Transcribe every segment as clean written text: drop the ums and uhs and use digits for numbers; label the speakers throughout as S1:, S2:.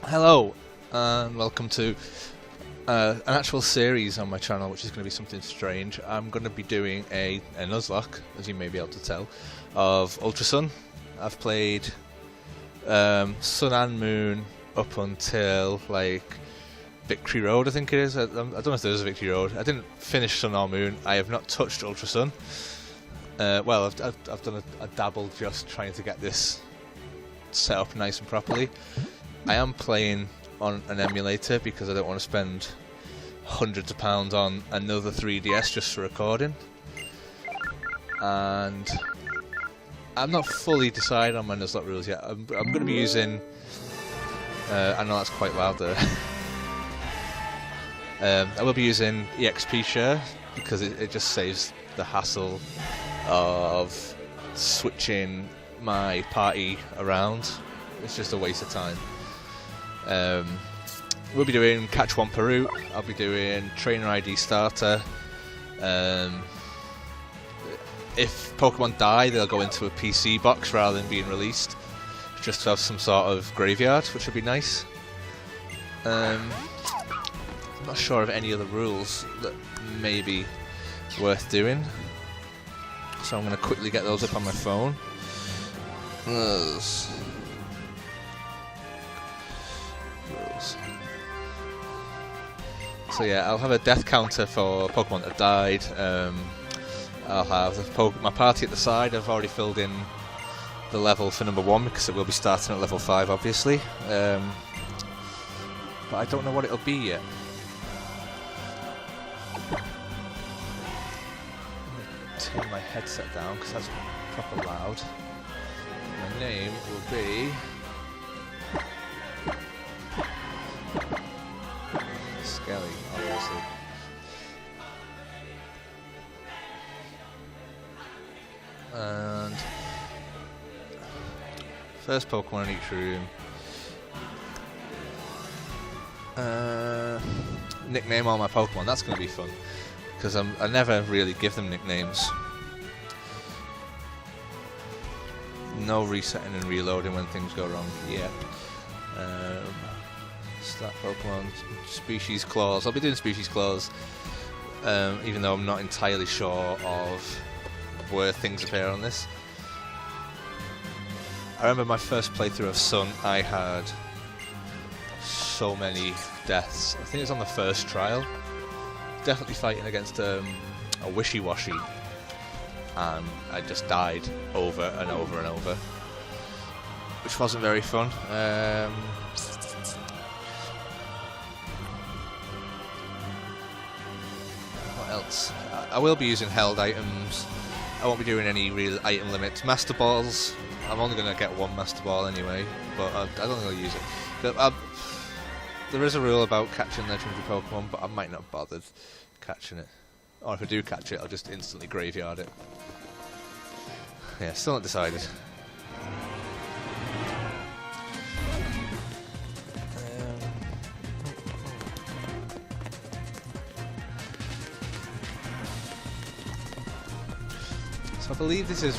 S1: Hello, and welcome to an actual series on my channel, which is going to be something strange. I'm going to be doing a Nuzlocke, as you may be able to tell, of Ultra Sun. I've played Sun and Moon up until like Victory Road, I think it is. I don't know if there is a Victory Road. I didn't finish Sun or Moon. I have not touched Ultra Sun. Well, I've done a dabble just trying to get this set up nice and properly. I am playing on an emulator because I don't want to spend hundreds of pounds on another 3DS just for recording. And I'm not fully decided on my Nuzlocke rules yet. I'm going to be using... I know that's quite loud there. I will be using EXP share because it just saves the hassle of switching my party around. It's just a waste of time. We'll be doing Catch One per route. I'll be doing Trainer ID Starter. If Pokemon die, they'll go into a PC box rather than being released, just to have some sort of graveyard, which would be nice. I'm not sure of any other rules that may be worth doing, so I'm going to quickly get those up on my phone. Rules. So yeah, I'll have a death counter for Pokemon that died. I'll have my party at the side. I've already filled in the level for number 1 because it will be starting at level 5, obviously. But I don't know what it'll be yet. Turn my headset down because that's proper loud. My name will be Skelly, obviously. And first Pokemon in each room. Nickname all my Pokemon. That's going to be fun because I never really give them nicknames. No resetting and reloading when things go wrong. Yep. Start Pokemon. Species Claws. I'll be doing Species Claws, even though I'm not entirely sure of where things appear on this. I remember my first playthrough of Sun, I had so many deaths. I think it was on the first trial. Definitely fighting against a Wishy-Washy, and I just died over and over and over, which wasn't very fun. What else? I will be using held items. I won't be doing any real item limits. Master Balls, I'm only going to get one Master Ball anyway, but I don't think I'll use it. There is a rule about catching legendary Pokemon, but I might not bother catching it. Or if I do catch it, I'll just instantly graveyard it. Yeah, still not decided. So I believe this is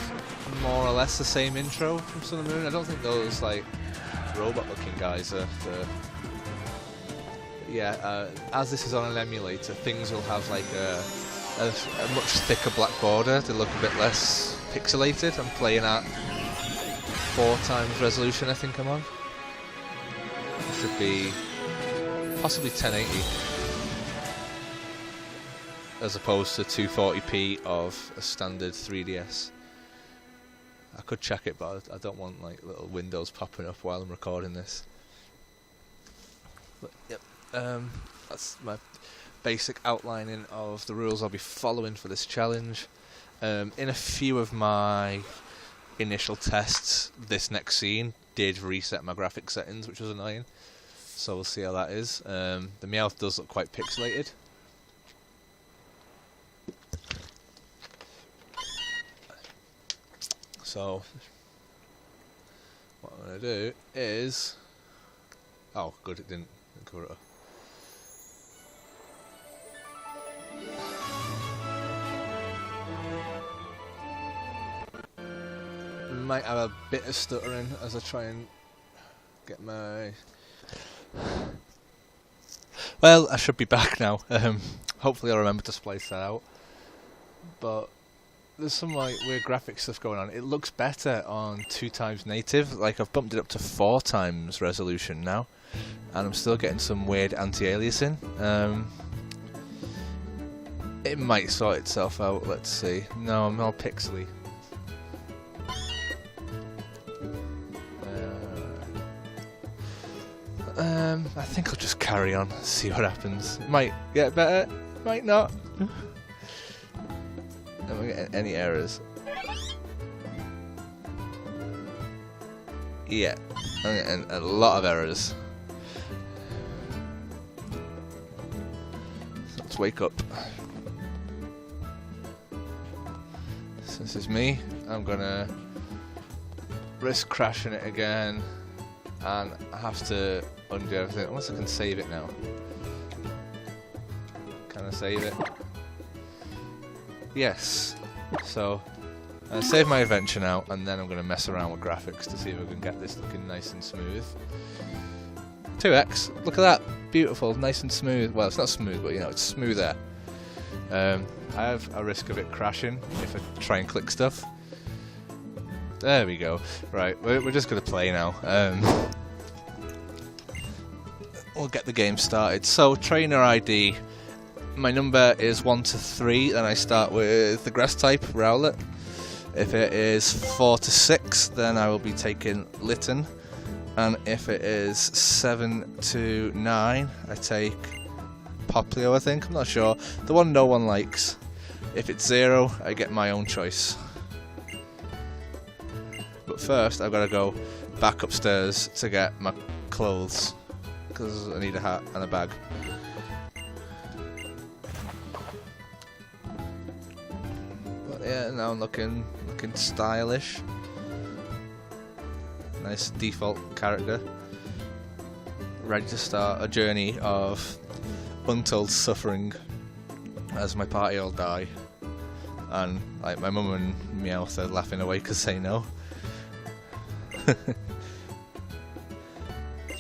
S1: more or less the same intro from Sun and Moon. I don't think those like robot-looking guys are the... Yeah, as this is on an emulator, things will have like a much thicker black border to look a bit less pixelated. I'm playing at 4 times resolution, I think I'm on. It should be possibly 1080 as opposed to 240p of a standard 3DS. I could check it, but I don't want like little windows popping up while I'm recording this. But, yep. That's my basic outlining of the rules I'll be following for this challenge. In a few of my initial tests, this next scene did reset my graphic settings, which was annoying. So we'll see how that is. The Meowth does look quite pixelated. So what I'm going to do is... Oh, good, it didn't cover it up. Might have a bit of stuttering as I try and get my Well, I should be back now. Hopefully I'll remember to splice that out. But there's some like weird graphic stuff going on. It looks better on 2x native. Like I've bumped it up to 4x resolution now, and I'm still getting some weird anti-aliasing. It might sort itself out. Let's see. No, I'm not pixely. I think I'll just carry on, see what happens. Might get better, might not. Am I getting any errors? Yeah, I'm getting a lot of errors. So let's wake up. So this is me. I'm gonna risk crashing it again, and I have to undo everything. Unless I can save it now. Can I save it? Yes. So I save my adventure now, and then I'm going to mess around with graphics to see if I can get this looking nice and smooth. 2x. Look at that. Beautiful, nice and smooth. Well, it's not smooth, but you know, it's smoother. I have a risk of it crashing if I try and click stuff. There we go. Right, we're just going to play now. We'll get the game started. So, trainer ID. My number is 1 to 3, then I start with the grass type, Rowlet. If it is 4 to 6, then I will be taking Litten. And if it is 7 to 9, I take Poplio, I think. I'm not sure. The one no one likes. If it's 0, I get my own choice. But first, I've got to go back upstairs to get my clothes, because I need a hat and a bag. But yeah, now I'm looking stylish. Nice default character. Ready to start a journey of untold suffering as my party all die. And like my mum and Meowth are laughing away because they know.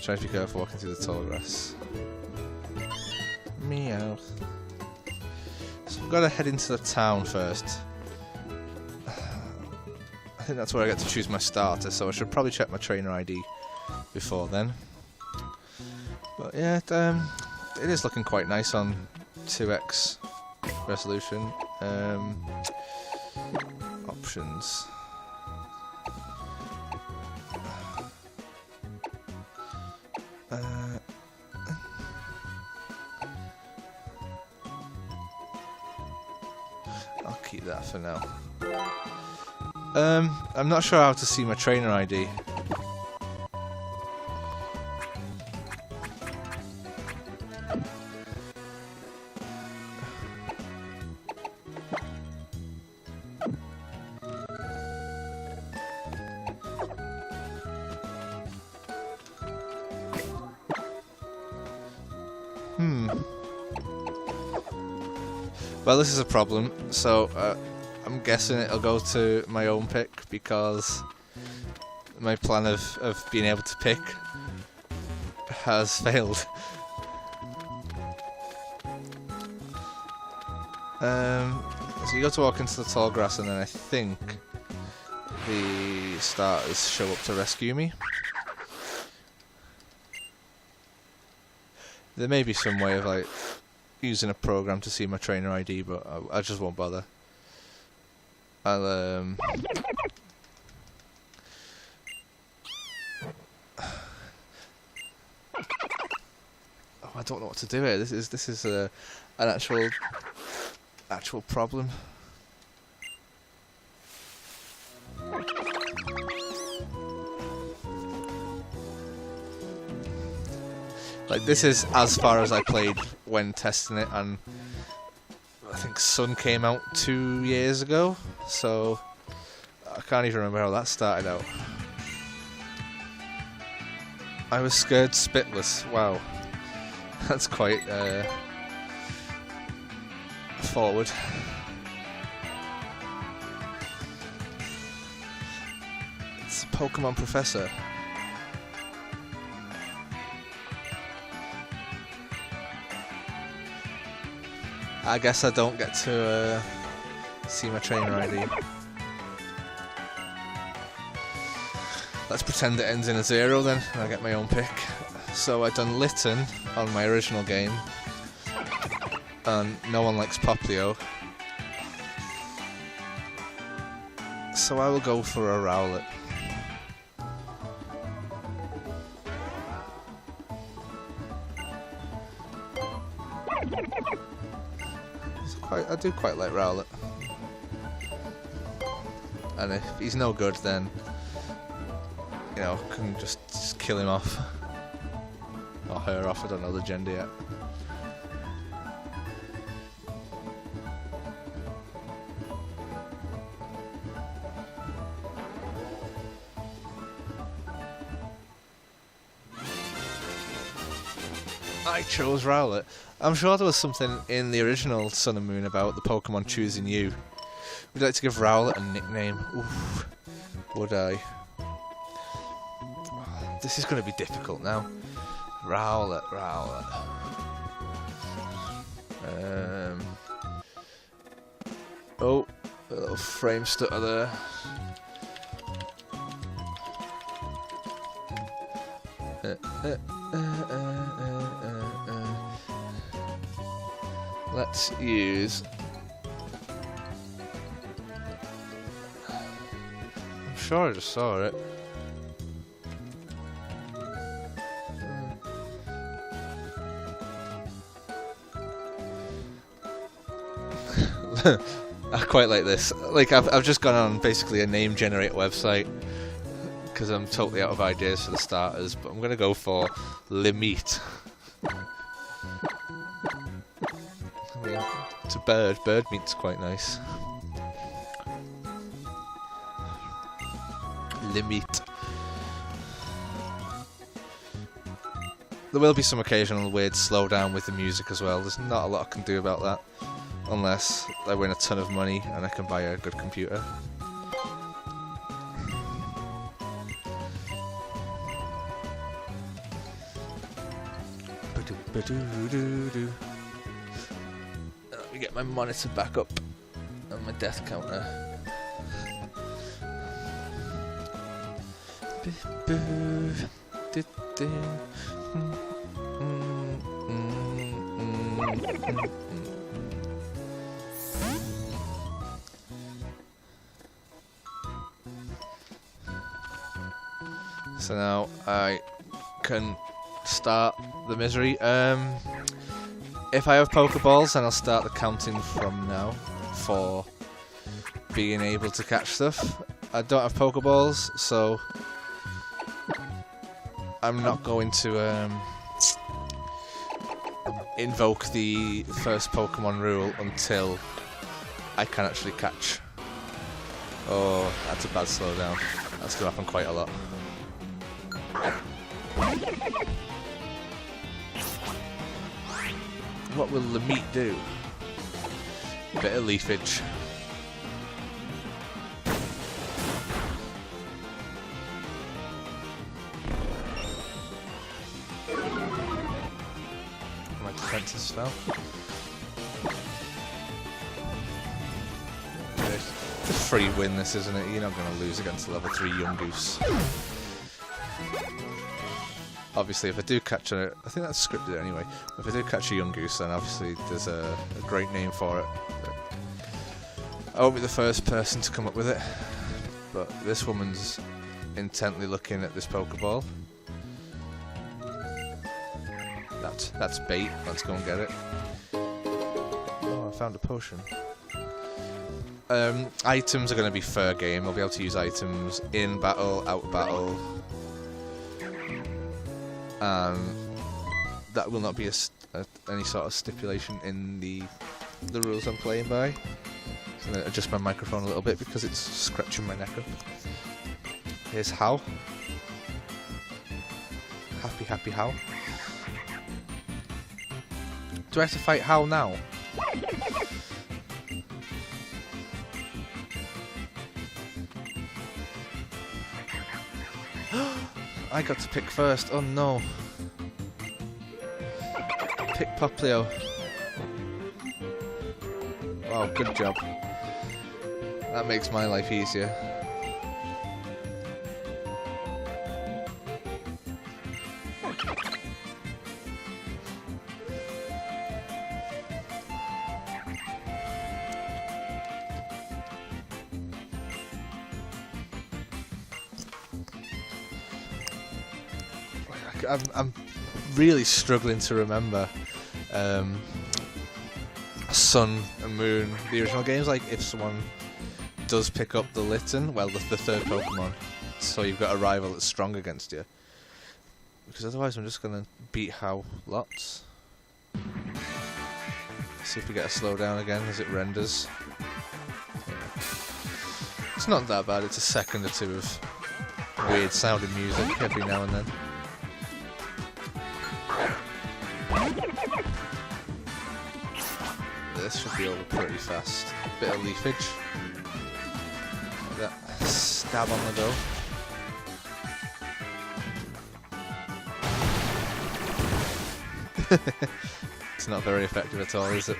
S1: Try to be careful walking through the tall grass. Meowth. So I've got to head into the town first. I think that's where I get to choose my starter, so I should probably check my trainer ID before then. But yeah, it is looking quite nice on 2x resolution. Options. I'll keep that for now. I'm not sure how to see my trainer ID. Well, this is a problem, so I'm guessing it'll go to my own pick because my plan of being able to pick has failed. So you got to walk into the tall grass, and then I think the starters show up to rescue me. There may be some way of like using a program to see my trainer ID, but I just won't bother. I'll oh, I don't know what to do here. This is an actual problem. Like, this is as far as I played when testing it, and I think Sun came out 2 years ago, so I can't even remember how that started out. I was scared spitless. Wow, that's quite forward. It's Pokemon Professor. I guess I don't get to see my trainer ID. Let's pretend it ends in a 0 then, and I get my own pick. So I've done Litten on my original game, and no one likes Poplio. So I will go for a Rowlet. I do quite like Rowlet. And if he's no good, then, you know, can just kill him off. Or her off, I don't know the gender yet. I chose Rowlet. I'm sure there was something in the original Sun and Moon about the Pokemon choosing you. Would you like to give Rowlet a nickname? Oof. Would I? This is going to be difficult now. Rowlet. Oh, a little frame stutter there. Let's use... I'm sure I just saw it. I quite like this. Like, I've just gone on basically a name generator website because I'm totally out of ideas for the starters, but I'm gonna go for Limit. It's a bird. Bird meat's quite nice. Limit. There will be some occasional weird slowdown with the music as well. There's not a lot I can do about that. Unless I win a ton of money and I can buy a good computer. Let me get my monitor back up and my death counter. So now I can start the misery. If I have Pokeballs, then I'll start the counting from now for being able to catch stuff. I don't have Pokeballs, so I'm not going to invoke the first Pokemon rule until I can actually catch. Oh, that's a bad slowdown. That's going to happen quite a lot. What will the meat do? Bit of leafage. My defenses fell. It's a free win, this, isn't it? You're not going to lose against a level 3 Yungoos. Obviously, if I do catch a... I think that's scripted anyway. If I do catch a Yungoos, then obviously there's a great name for it. I won't be the first person to come up with it. But this woman's intently looking at this Pokeball. That's bait. Let's go and get it. Oh, I found a potion. Items are going to be fair game. I'll be able to use items in battle, out battle. That will not be any sort of stipulation in the rules I'm playing by. So I'm going to adjust my microphone a little bit because it's scratching my neck up. Here's How. Happy How. Do I have to fight How now? I got to pick first. Oh no. Pick Poplio. Wow, good job. That makes my life easier. I'm really struggling to remember Sun and Moon, the original games. Like, if someone does pick up the Litten, well, the third Pokemon, so you've got a rival that's strong against you. Because otherwise I'm just going to beat how lots. See if we get a slowdown again as it renders. Yeah. It's not that bad, it's a second or two of weird sounding music every now and then. This should be over pretty fast. Bit of leafage. Like that. Stab on the go. It's not very effective at all, is it?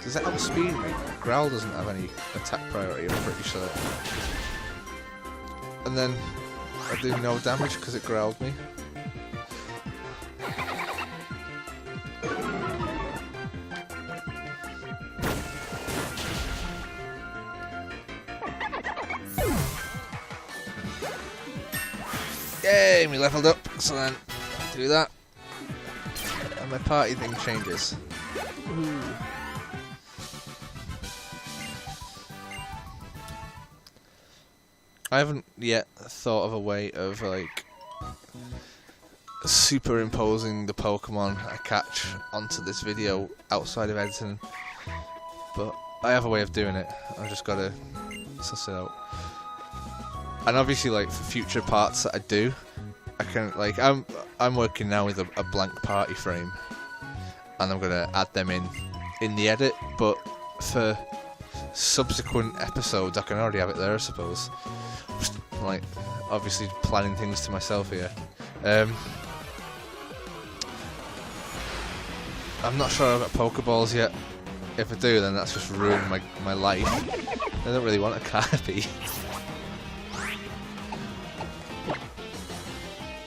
S1: Does it outspeed me? Growl doesn't have any attack priority, I'm pretty sure. And then I do no damage because it growled me. Yay, we leveled up, so then do that. And my party thing changes. Ooh. I haven't yet thought of a way of like superimposing the Pokemon I catch onto this video outside of editing, but I have a way of doing it. I've just got to suss it out. And obviously, like, for future parts that I do, I can, like, I'm working now with a blank party frame, and I'm gonna add them in the edit. But for subsequent episodes, I can already have it there, I suppose. Just, like, obviously planning things to myself here. I'm not sure I've got Pokeballs yet. If I do, then that's just ruined my life. I don't really want a Caterpie.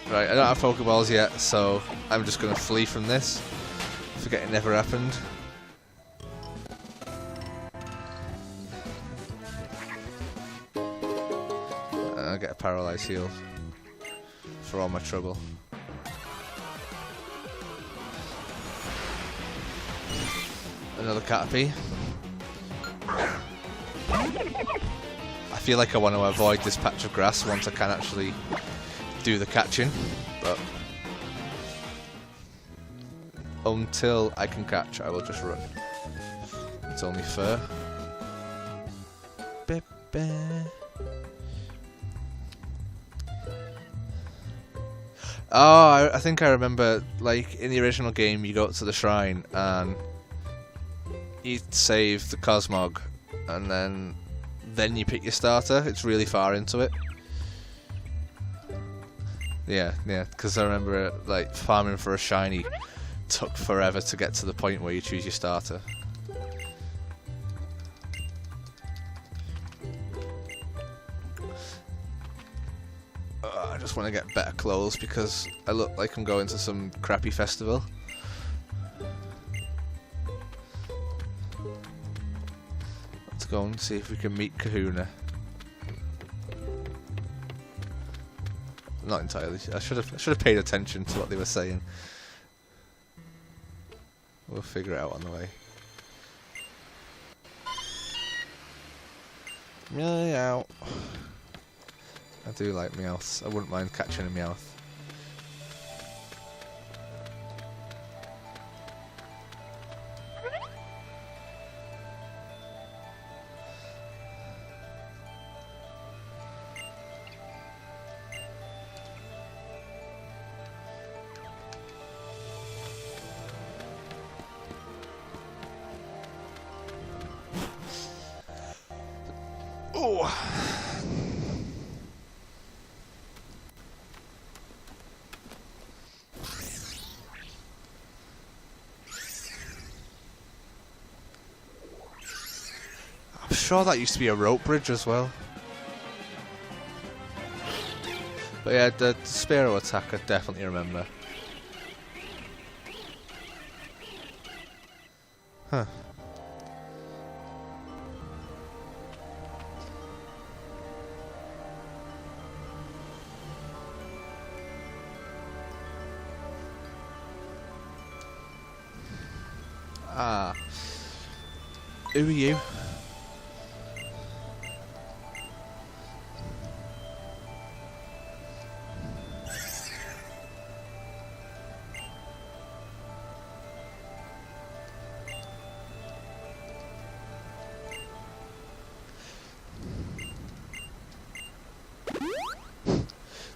S1: Right, I don't have Pokeballs yet, so I'm just going to flee from this. Forget it never happened. I'll get a Paralyze heal for all my trouble. Another Caterpie. I feel like I want to avoid this patch of grass once I can actually do the catching, but until I can catch, I will just run. It's only fair. Oh, I think I remember, like, in the original game, you go to the shrine and you save the Cosmog, and then you pick your starter. It's really far into it. Yeah, because I remember like farming for a shiny took forever to get to the point where you choose your starter. I just want to get better clothes because I look like I'm going to some crappy festival. Let's go and see if we can meet Kahuna. Not entirely. I should have paid attention to what they were saying. We'll figure it out on the way. Meow. I do like Meowths. I wouldn't mind catching a Meowth. Oh. sure that used to be a rope bridge as well. But yeah, the Spearow attack I definitely remember. Huh. Ah. Who are you?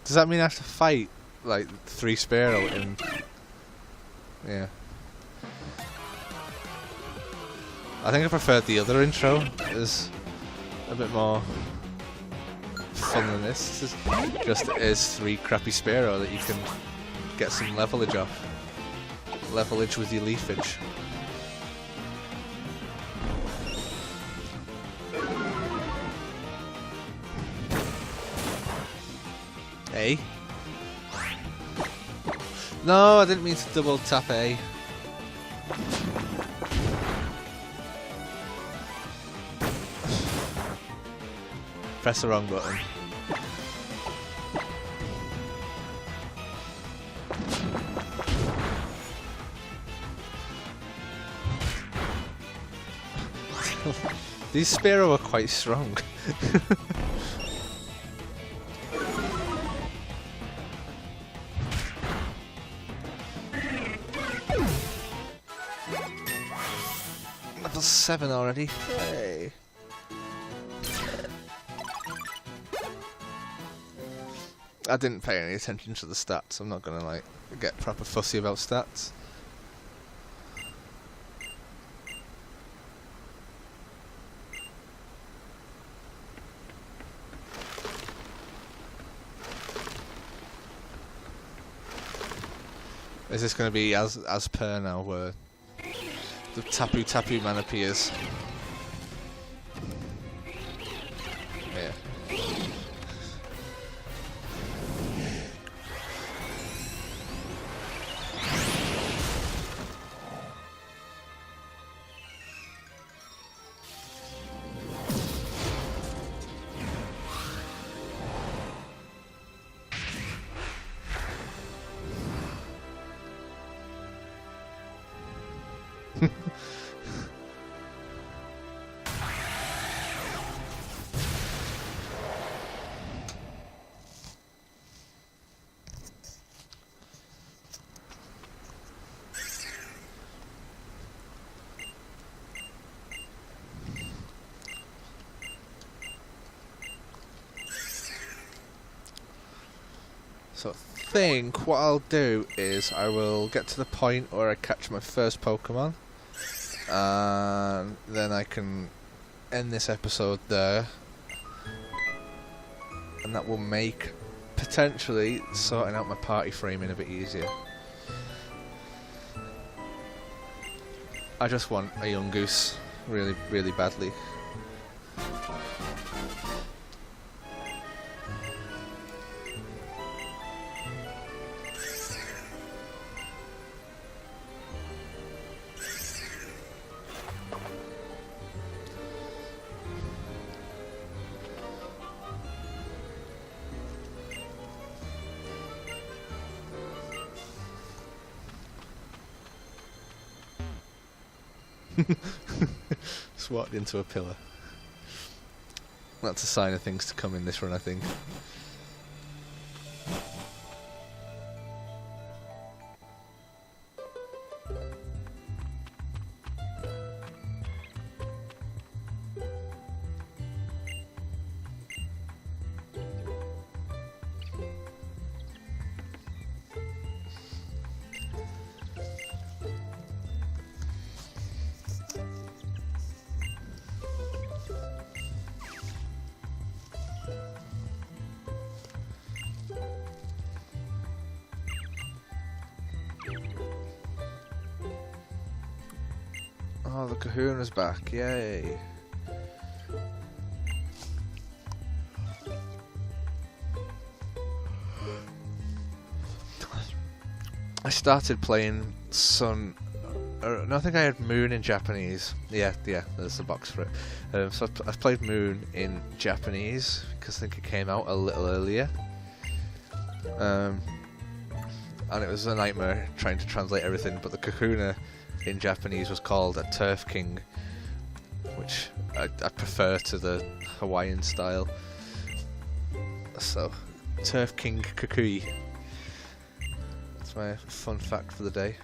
S1: Does that mean I have to fight like 3 Spearow in? Yeah. I think I preferred the other intro. It's a bit more fun than this. This is 3 crappy Spearow that you can get some levelage off. Levelage with your leafage. A? No, I didn't mean to double tap A. Press the wrong button. These Spearow are quite strong. Level 7 already. Hey. I didn't pay any attention to the stats. I'm not gonna like get proper fussy about stats. Is this gonna be as per now, where the Tapu Tapu man appears? Yeah. So I think what I'll do is I will get to the point where I catch my first Pokemon, and then I can end this episode there, and that will make potentially sorting out my party framing a bit easier. I just want a young goose really, really badly. Just walked into a pillar. That's a sign of things to come in this run, I think. Oh, the Kahuna's back, yay. I started playing Sun. No, I think I had Moon in Japanese. Yeah, there's the box for it. So I played Moon in Japanese because I think it came out a little earlier. And it was a nightmare trying to translate everything, but the Kakuna in Japanese was called a Turf King, which I prefer to the Hawaiian style. So, Turf King Kukui. That's my fun fact for the day.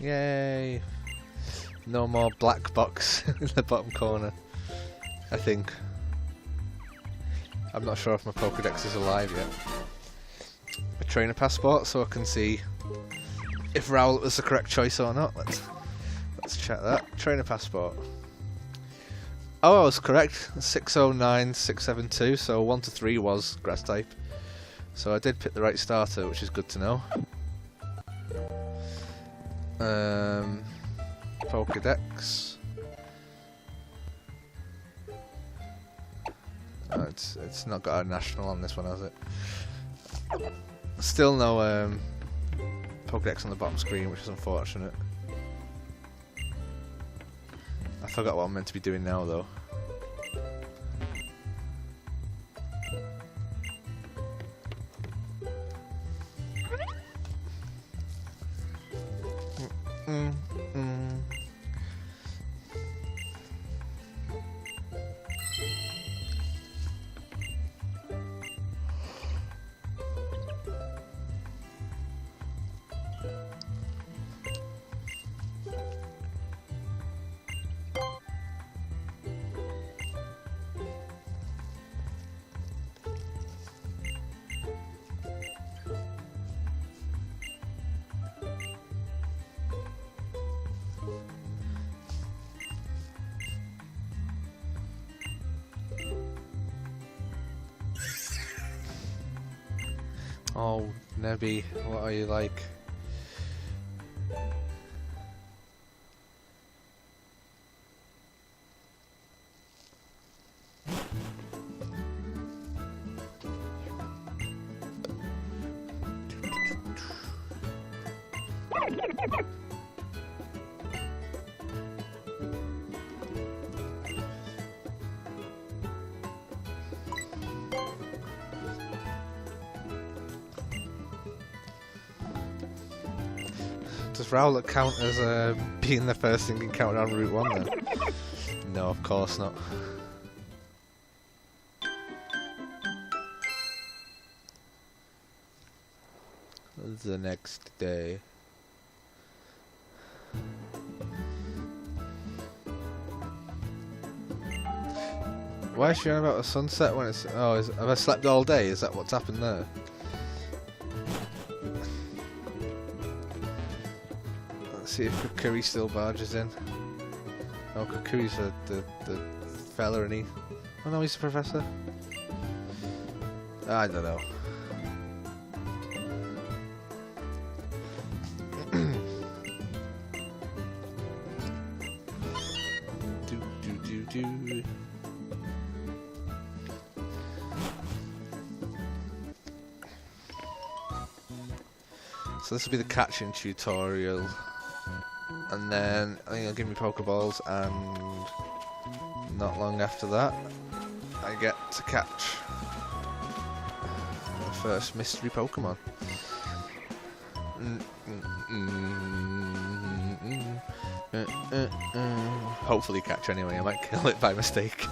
S1: Yay! No more black box in the bottom corner, I think. I'm not sure if my Pokédex is alive yet. A trainer passport so I can see if Rowlet was the correct choice or not. Let's check that. Trainer passport. Oh, I was correct. 609672, so 1 to 3 was grass type. So I did pick the right starter, which is good to know. Pokédex. Oh, it's not got a national on this one, has it? Still no Pokédex on the bottom screen, which is unfortunate. I forgot what I'm meant to be doing now, though. Oh, Nebby, what are you like? Does Rowlet count as being the first thing encountered on Route 1 then? No, of course not. The next day. Why is she on about a sunset when it's... Oh, have I slept all day? Is that what's happened there? Let's see if Kukui still barges in. Oh, Kukui's the fella, and he... Oh no, he's the professor. I don't know. do. So this will be the catching tutorial, and then I think it'll give me Pokeballs, and not long after that I get to catch the first mystery Pokemon. Hopefully catch anyway, I might kill it by mistake.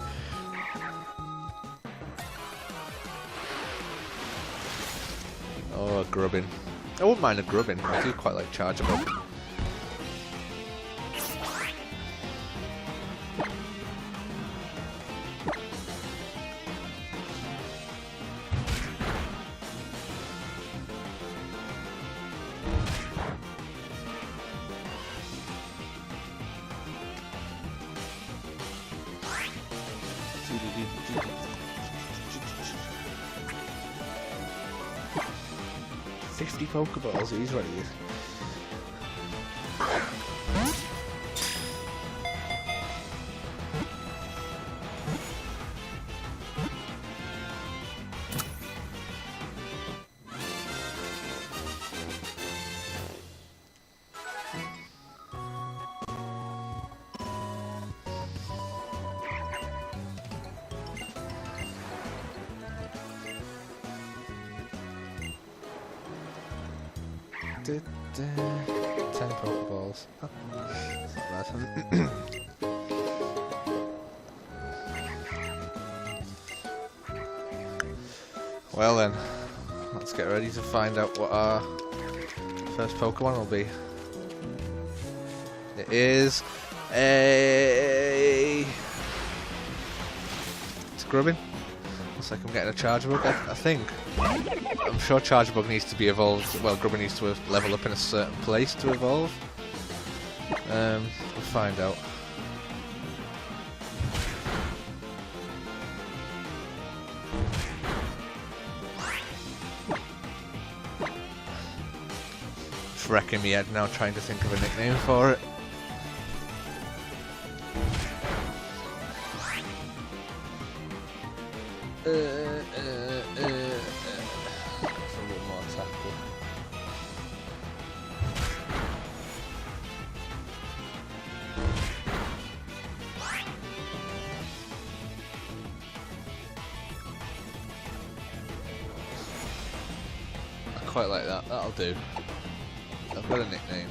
S1: Oh, a Grubbin. I wouldn't mind a Grubbin, I do quite like chargeable. $50 Pokeballs, he's ready. Ten Pokeballs. Oh, that's not bad. Well then, let's get ready to find out what our first Pokemon will be. It is a... It's Grubbin. Looks like I'm getting a Chargebug, I think. I'm sure Chargebug needs to be evolved. Well, Grubbin needs to level up in a certain place to evolve. We'll find out. Just wrecking me head now trying to think of a nickname for it. For a little more tackle. I quite like that. That'll do. I've got a nickname.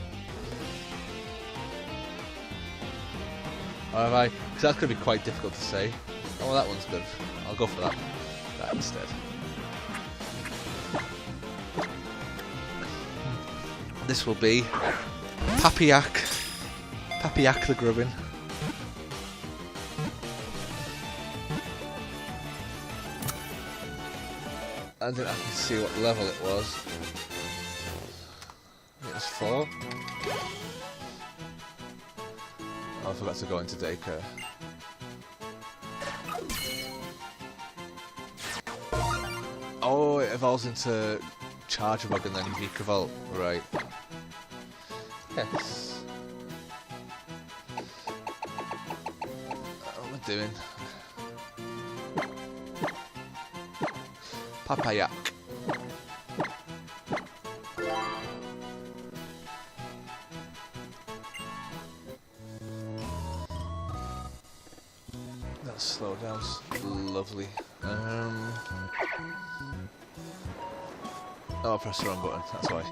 S1: Or have I? Because that's going to be quite difficult to say. Oh, well, that one's good. I'll go for that instead. This will be Papiak the Grubbin. I didn't have to see what level it was. It was 4. Oh, I forgot to go into daycare. Oh, it evolves into Chargebug and then Vikavolt, right. Yes. What am I doing? Papayak. That's slow down. Lovely. Oh, I pressed the wrong button, that's why.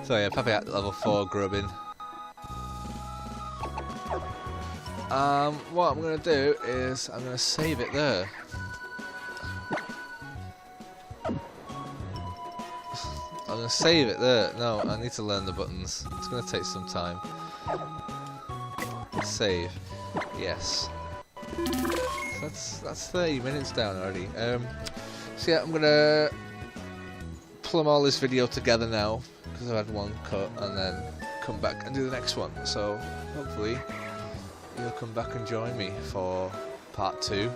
S1: So yeah, Papayak at level 4 Grubbin. What I'm going to do is I'm going to save it there. I'm going to save it there. No, I need to learn the buttons. It's going to take some time. Save. Yes. That's 30 minutes down already. So yeah, I'm going to plumb all this video together now because I've had one cut and then come back and do the next one. So hopefully you'll come back and join me for part 2,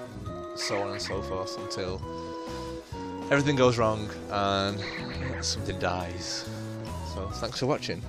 S1: so on and so forth until everything goes wrong and something dies. So thanks for watching.